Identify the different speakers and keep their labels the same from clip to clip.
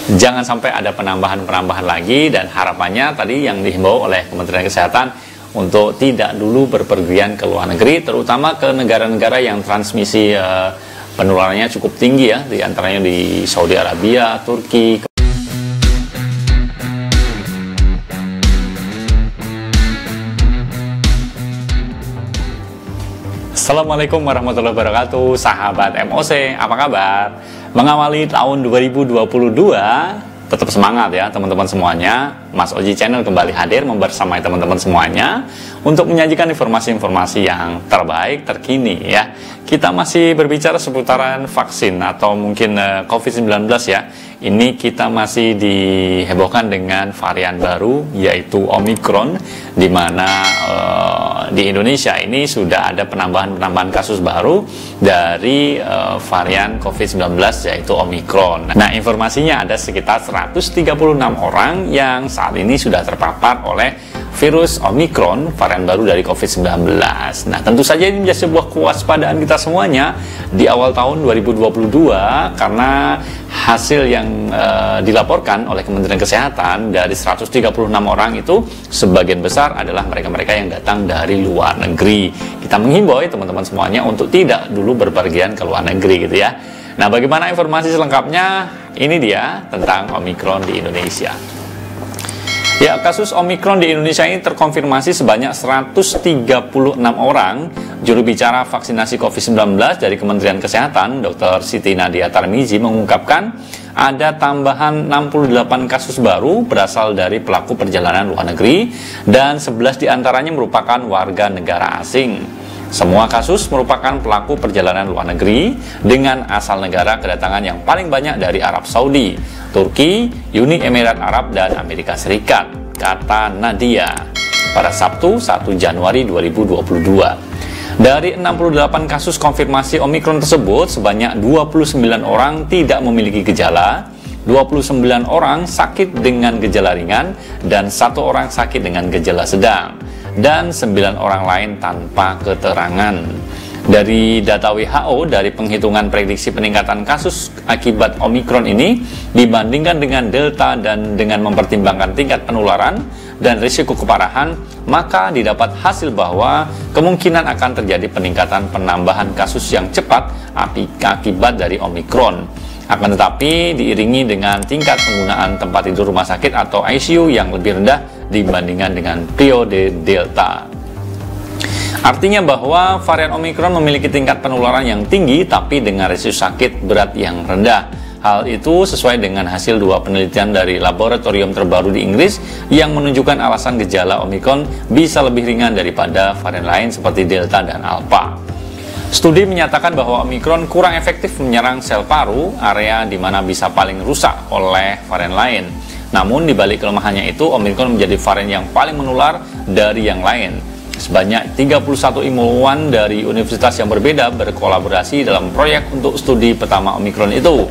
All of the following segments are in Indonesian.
Speaker 1: Jangan sampai ada penambahan-penambahan lagi, dan harapannya tadi yang dihimbau oleh Kementerian Kesehatan untuk tidak dulu berpergian ke luar negeri, terutama ke negara-negara yang transmisi penularannya cukup tinggi ya, di antaranya di Saudi Arabia, Turki. Assalamualaikum warahmatullahi wabarakatuh, sahabat MOC, apa kabar? Mengawali tahun 2022, tetap semangat ya teman-teman semuanya. Mas Oji Channel kembali hadir membersamai teman-teman semuanya untuk menyajikan informasi-informasi yang terbaik, terkini ya. Kita masih berbicara seputaran vaksin atau mungkin COVID-19 ya. Ini kita masih dihebohkan dengan varian baru yaitu Omicron, di mana di Indonesia ini sudah ada penambahan kasus baru dari varian COVID-19 yaitu Omicron. Nah, informasinya ada sekitar 136 orang yang saat ini sudah terpapar oleh virus Omicron, varian baru dari COVID-19. Nah, tentu saja ini menjadi sebuah kewaspadaan kita semuanya di awal tahun 2022 karena hasil yang dilaporkan oleh Kementerian Kesehatan dari 136 orang itu sebagian besar adalah mereka-mereka yang datang dari luar negeri. Kita menghimbau teman-teman semuanya untuk tidak dulu berpergian ke luar negeri gitu ya. Nah, bagaimana informasi selengkapnya? Ini dia tentang Omicron di Indonesia. Ya, kasus Omicron di Indonesia ini terkonfirmasi sebanyak 136 orang. Juru bicara vaksinasi COVID-19 dari Kementerian Kesehatan, Dr. Siti Nadia Tarmizi, mengungkapkan ada tambahan 68 kasus baru berasal dari pelaku perjalanan luar negeri dan 11 diantaranya merupakan warga negara asing. Semua kasus merupakan pelaku perjalanan luar negeri dengan asal negara kedatangan yang paling banyak dari Arab Saudi, Turki, Uni Emirat Arab, dan Amerika Serikat, kata Nadia pada Sabtu 1 Januari 2022. Dari 68 kasus konfirmasi Omicron tersebut, sebanyak 29 orang tidak memiliki gejala, 29 orang sakit dengan gejala ringan, dan 1 orang sakit dengan gejala sedang, dan 9 orang lain tanpa keterangan. Dari data WHO, dari penghitungan prediksi peningkatan kasus akibat Omicron ini dibandingkan dengan Delta dan dengan mempertimbangkan tingkat penularan dan risiko keparahan, maka didapat hasil bahwa kemungkinan akan terjadi peningkatan penambahan kasus yang cepat akibat dari Omicron. Akan tetapi diiringi dengan tingkat penggunaan tempat tidur rumah sakit atau ICU yang lebih rendah dibandingkan dengan periode Delta. Artinya bahwa varian Omicron memiliki tingkat penularan yang tinggi tapi dengan risiko sakit berat yang rendah. Hal itu sesuai dengan hasil 2 penelitian dari laboratorium terbaru di Inggris yang menunjukkan alasan gejala Omicron bisa lebih ringan daripada varian lain seperti Delta dan Alpha. Studi menyatakan bahwa Omicron kurang efektif menyerang sel paru, area di mana bisa paling rusak oleh varian lain. Namun di balik kelemahannya itu, Omicron menjadi varian yang paling menular dari yang lain. Sebanyak 31 ilmuwan dari universitas yang berbeda berkolaborasi dalam proyek untuk studi pertama Omicron itu.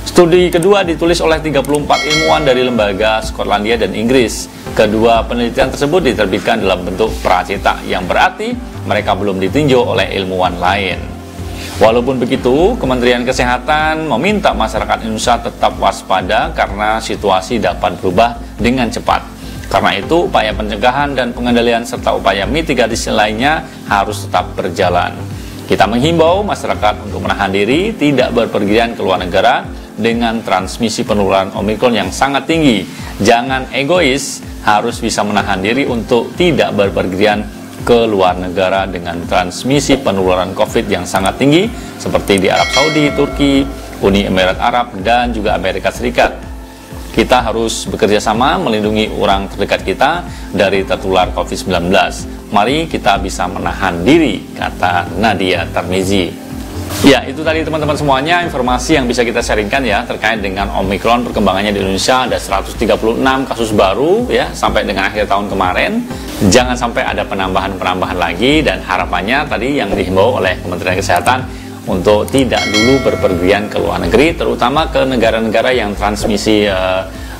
Speaker 1: Studi kedua ditulis oleh 34 ilmuwan dari lembaga Skotlandia dan Inggris. Kedua penelitian tersebut diterbitkan dalam bentuk pracetak, yang berarti mereka belum ditinjau oleh ilmuwan lain. Walaupun begitu, Kementerian Kesehatan meminta masyarakat Indonesia tetap waspada karena situasi dapat berubah dengan cepat. Karena itu, upaya pencegahan dan pengendalian serta upaya mitigasi lainnya harus tetap berjalan. Kita menghimbau masyarakat untuk menahan diri, tidak berpergian ke luar negara dengan transmisi penularan Omicron yang sangat tinggi. Jangan egois, harus bisa menahan diri untuk tidak berpergian ke luar negara dengan transmisi penularan COVID yang sangat tinggi seperti di Arab Saudi, Turki, Uni Emirat Arab, dan juga Amerika Serikat. Kita harus bekerja sama melindungi orang terdekat kita dari tertular COVID-19. Mari kita bisa menahan diri, kata Nadia Tarmizi. Ya, itu tadi teman-teman semuanya informasi yang bisa kita sharingkan ya terkait dengan Omicron. Perkembangannya di Indonesia ada 136 kasus baru ya sampai dengan akhir tahun kemarin. Jangan sampai ada penambahan lagi, dan harapannya tadi yang dihimbau oleh Kementerian Kesehatan untuk tidak dulu berpergian ke luar negeri, terutama ke negara-negara yang transmisi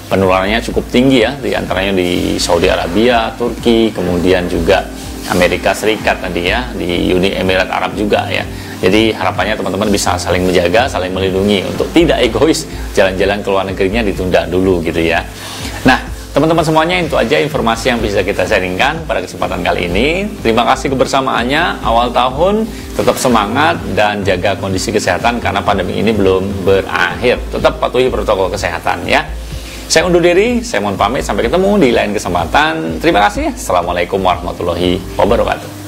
Speaker 1: penularannya cukup tinggi ya, di antaranya di Saudi Arabia, Turki, kemudian juga Amerika Serikat tadi ya, di Uni Emirat Arab juga ya. Jadi harapannya teman-teman bisa saling menjaga, saling melindungi untuk tidak egois, jalan-jalan ke luar negerinya ditunda dulu gitu ya. Nah, teman-teman semuanya, itu aja informasi yang bisa kita sharingkan pada kesempatan kali ini. Terima kasih kebersamaannya. Awal tahun tetap semangat dan jaga kondisi kesehatan karena pandemi ini belum berakhir. Tetap patuhi protokol kesehatan ya. Saya undur diri, saya mohon pamit, sampai ketemu di lain kesempatan. Terima kasih. Assalamualaikum warahmatullahi wabarakatuh.